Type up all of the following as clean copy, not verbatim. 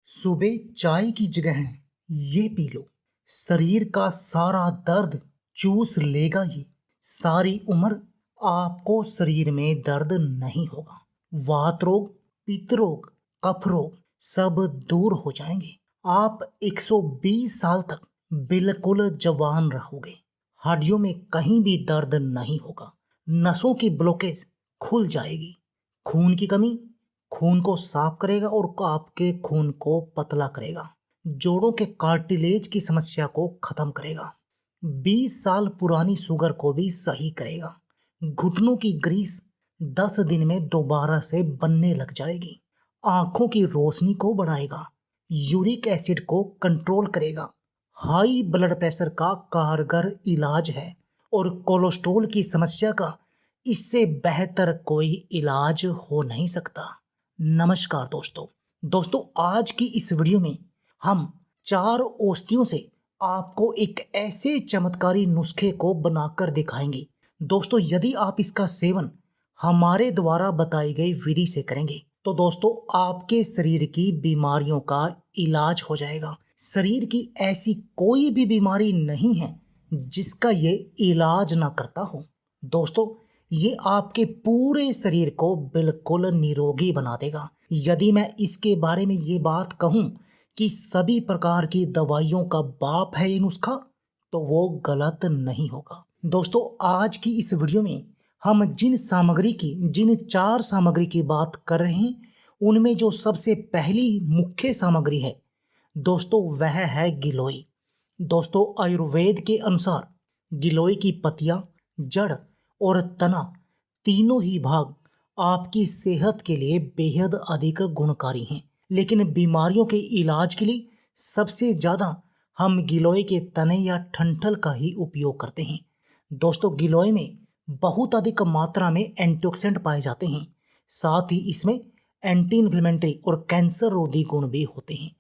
सुबह चाय की जगह ये पी लो। शरीर का सारा दर्द चूस लेगा ये। सारी उम्र आपको शरीर में दर्द नहीं होगा। वात रोग, पित्त रोग, कफ रोग सब दूर हो जाएंगे। आप 120 साल तक बिल्कुल जवान रहोगे। हड्डियों में कहीं भी दर्द नहीं होगा। नसों की ब्लॉकेज खुल जाएगी। खून की कमी खून को साफ करेगा और आपके खून को पतला करेगा। जोड़ों के कार्टिलेज की समस्या को खत्म करेगा। 20 साल पुरानी शुगर को भी सही करेगा। घुटनों की ग्रीस 10 दिन में दोबारा से बनने लग जाएगी। आंखों की रोशनी को बढ़ाएगा। यूरिक एसिड को कंट्रोल करेगा। हाई ब्लड प्रेशर का कारगर इलाज है और कोलेस्ट्रॉल की समस्या का इससे बेहतर कोई इलाज हो नहीं सकता। नमस्कार दोस्तों आज की इस वीडियो में हम 4 औषधियों से आपको एक ऐसे चमत्कारी नुस्खे को बनाकर दिखाएंगे। दोस्तों यदि आप इसका सेवन हमारे द्वारा बताई गई विधि से करेंगे तो दोस्तों आपके शरीर की बीमारियों का इलाज हो जाएगा। शरीर की ऐसी कोई भी बीमारी नहीं है जिसका ये इलाज ना करता हो। दोस्तों ये आपके पूरे शरीर को बिल्कुल निरोगी बना देगा। यदि मैं इसके बारे में ये बात कहूँ कि सभी प्रकार की दवाइयों का बाप है ये नुस्खा, तो वो गलत नहीं होगा। दोस्तों आज की इस वीडियो में हम जिन 4 सामग्री की बात कर रहे हैं उनमें जो सबसे पहली मुख्य सामग्री है दोस्तों वह है गिलोय। दोस्तों आयुर्वेद के अनुसार गिलोय की पत्तियां, जड़ और तना तीनों ही भाग आपकी सेहत के लिए बेहद अधिक गुणकारी हैं। लेकिन बीमारियों के इलाज के लिए सबसे ज़्यादा हम गिलोय के तने या ठंठल का ही उपयोग करते हैं। दोस्तों गिलोय में बहुत अधिक मात्रा में एंटीऑक्सीडेंट पाए जाते हैं। साथ ही इसमें एंटी इन्फ्लेमेटरी और कैंसर रोधी गुण भी होते हैं।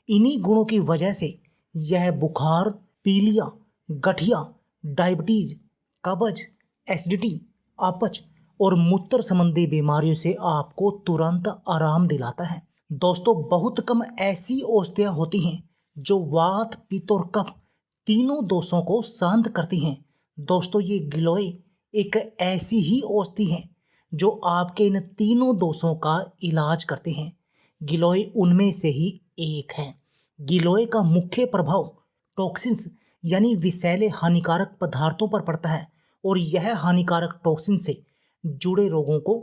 इन्हीं गुणों की वजह से यह बुखार, पीलिया, गठिया, डायबिटीज, कब्ज, एसिडिटी, अपच और मूत्र संबंधी बीमारियों से आपको तुरंत आराम दिलाता है। दोस्तों बहुत कम ऐसी औषधियाँ होती हैं जो वात, पित्त और कफ तीनों दोषों को शांत करती हैं। दोस्तों ये गिलोय एक ऐसी ही औषधि है जो आपके इन तीनों दोषों का इलाज करते हैं। गिलोय उनमें से ही एक है। गिलोय का मुख्य प्रभाव टॉक्सिन्स यानी विषैले हानिकारक पदार्थों पर पड़ता है और यह हानिकारक टॉक्सिन से जुड़े रोगों को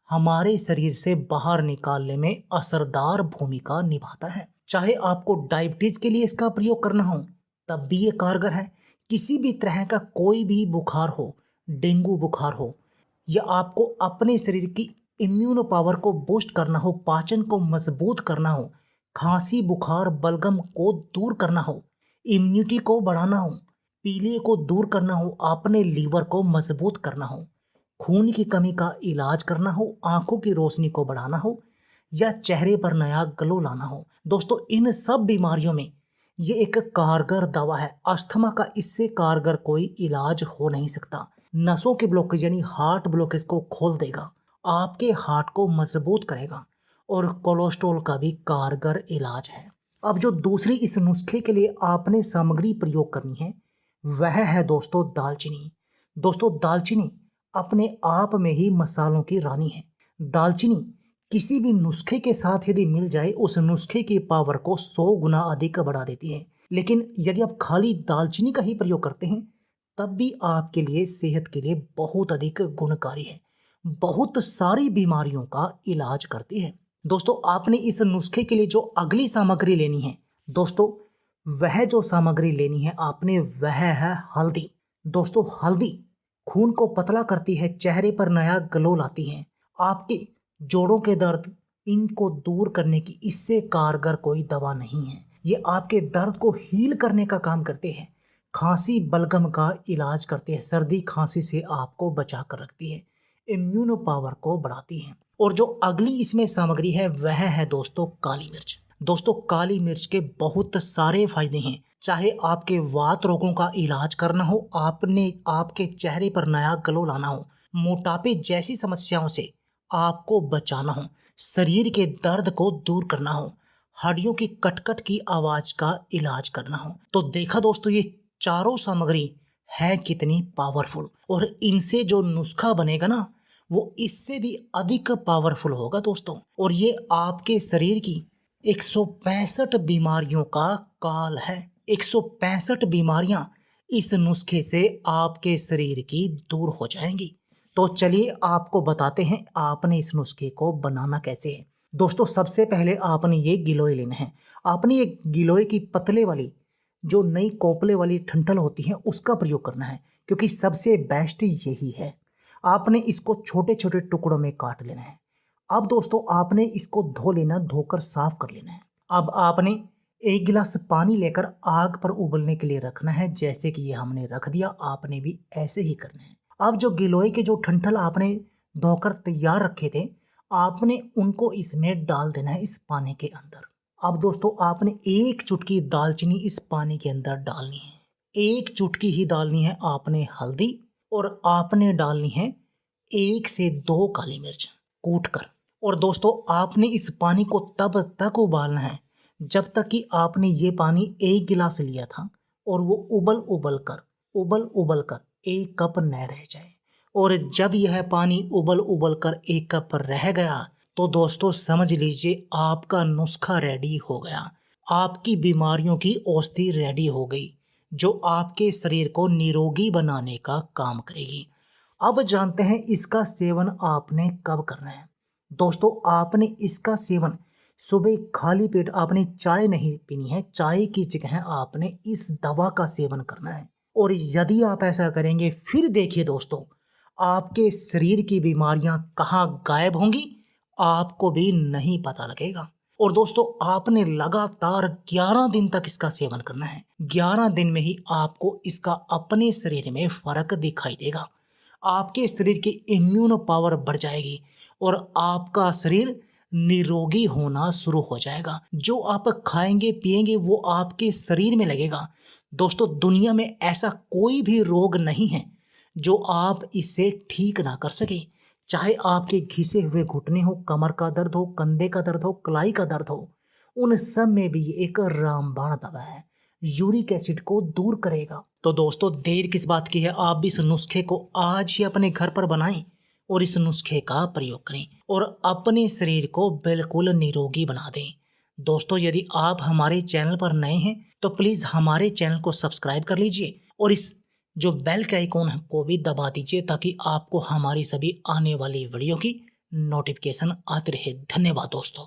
हमारे शरीर से बाहर निकालने में असरदार भूमिका निभाता है। चाहे आपको डायबिटीज के लिए इसका प्रयोग करना हो तब भी ये कारगर है। किसी भी तरह का कोई भी बुखार हो, डेंगू बुखार हो, या आपको अपने शरीर की इम्यून पावर को बूस्ट करना हो, पाचन को मजबूत करना हो, खांसी, बुखार, बलगम को दूर करना हो, इम्यूनिटी को बढ़ाना हो, पीलिया को दूर करना हो, अपने लीवर को मजबूत करना हो, खून की कमी का इलाज करना हो, आंखों की रोशनी को बढ़ाना हो या चेहरे पर नया ग्लो लाना हो, दोस्तों इन सब बीमारियों में ये एक कारगर दवा है। अस्थमा का इससे कारगर कोई इलाज हो नहीं सकता। नसों के ब्लॉकेज यानी हार्ट ब्लॉकेज को खोल देगा, आपके हार्ट को मजबूत करेगा और कोलेस्ट्रॉल का भी कारगर इलाज है। अब जो दूसरी इस नुस्खे के लिए आपने सामग्री प्रयोग करनी है वह है दोस्तों दालचीनी। दोस्तों दालचीनी अपने आप में ही मसालों की रानी है। दालचीनी किसी भी नुस्खे के साथ यदि मिल जाए उस नुस्खे की पावर को 100 गुना अधिक बढ़ा देती है। लेकिन यदि आप खाली दालचीनी का ही प्रयोग करते हैं तब भी आपके लिए सेहत के लिए बहुत अधिक गुणकारी है, बहुत सारी बीमारियों का इलाज करती है। दोस्तों आपने इस नुस्खे के लिए जो अगली सामग्री लेनी है दोस्तों वह जो सामग्री लेनी है आपने वह है हल्दी। दोस्तों हल्दी खून को पतला करती है, चेहरे पर नया ग्लो लाती है, आपके जोड़ों के दर्द इनको दूर करने की इससे कारगर कोई दवा नहीं है। ये आपके दर्द को हील करने का काम करते हैं, खांसी बलगम का इलाज करते हैं, सर्दी खांसी से आपको बचा कर रखती है, इम्यूनो पावर को बढ़ाती है। और जो अगली इसमें सामग्री है वह है दोस्तों काली मिर्च। दोस्तों काली मिर्च के बहुत सारे फायदे हैं। चाहे आपके वात रोगों का इलाज करना हो, आपके चेहरे पर नया ग्लो लाना हो, मोटापे जैसी समस्याओं से आपको बचाना हो, शरीर के दर्द को दूर करना हो, हड्डियों की कटकट की आवाज का इलाज करना हो। तो देखा दोस्तों, ये चारों सामग्री है कितनी पावरफुल, और इनसे जो नुस्खा बनेगा ना वो इससे भी अधिक पावरफुल होगा दोस्तों। और ये आपके शरीर की 165 बीमारियों का काल है। 165 बीमारियां इस नुस्खे से आपके शरीर की दूर हो जाएंगी। तो चलिए आपको बताते हैं आपने इस नुस्खे को बनाना कैसे है। दोस्तों सबसे पहले आपने ये गिलोय लेना है। आपने ये गिलोय की पतले वाली जो नई कोपले वाली ठंठल होती है उसका प्रयोग करना है, क्योंकि सबसे बेस्ट यही है। आपने इसको छोटे छोटे टुकड़ों में काट लेना है। अब दोस्तों आपने इसको धो लेना, धोकर साफ कर लेना है। अब आपने एक गिलास पानी लेकर आग पर उबलने के लिए रखना है। जैसे कि ये हमने रख दिया, आपने भी ऐसे ही करना है। अब जो गिलोय के जो ठंठल आपने धोकर तैयार रखे थे, आपने उनको इसमें डाल देना है इस पानी के अंदर। अब दोस्तों आपने एक चुटकी दालचीनी इस पानी के अंदर डालनी है। एक चुटकी ही डालनी है आपने हल्दी, और आपने डालनी है 1 से 2 काली मिर्च कूट कर। और दोस्तों आपने इस पानी को तब तक उबालना है जब तक कि आपने ये पानी 1 गिलास लिया था और वो उबल उबल कर 1 कप न रह जाए। और जब यह पानी उबल उबल कर 1 कप रह गया तो दोस्तों समझ लीजिए आपका नुस्खा रेडी हो गया। आपकी बीमारियों की औषधि रेडी हो गई, जो आपके शरीर को निरोगी बनाने का काम करेगी। अब जानते हैं इसका सेवन आपने कब करना है। दोस्तों आपने इसका सेवन सुबह खाली पेट, आपने चाय नहीं पीनी है। चाय की जगह आपने इस दवा का सेवन करना है। और यदि आप ऐसा करेंगे फिर देखिए दोस्तों, आपके शरीर की बीमारियां कहाँ गायब होंगी आपको भी नहीं पता लगेगा। और दोस्तों आपने लगातार 11 दिन तक इसका सेवन करना है। 11 दिन में ही आपको इसका अपने शरीर में फर्क दिखाई देगा। आपके शरीर की इम्यून पावर बढ़ जाएगी और आपका शरीर निरोगी होना शुरू हो जाएगा। जो आप खाएंगे पिएंगे वो आपके शरीर में लगेगा। दोस्तों दुनिया में ऐसा कोई भी रोग नहीं है जो आप इससे ठीक ना कर सके। चाहे आपके घिसे हुए घुटने हो, कमर का दर्द हो, कंधे का दर्द हो, कलाई का दर्द हो, उन सब में भी ये एक रामबाण दवा है। यूरिक एसिड को दूर करेगा। तो दोस्तों देर किस बात की है, आप भी इस नुस्खे को आज ही अपने घर पर बनाएं और इस नुस्खे का प्रयोग करें और अपने शरीर को बिल्कुल निरोगी बना दें। दोस्तों यदि आप हमारे चैनल पर नए हैं तो प्लीज़ हमारे चैनल को सब्सक्राइब कर लीजिए और इस जो बेल के आइकॉन है को भी दबा दीजिए, ताकि आपको हमारी सभी आने वाली वीडियो की नोटिफिकेशन आती रहे। धन्यवाद दोस्तों।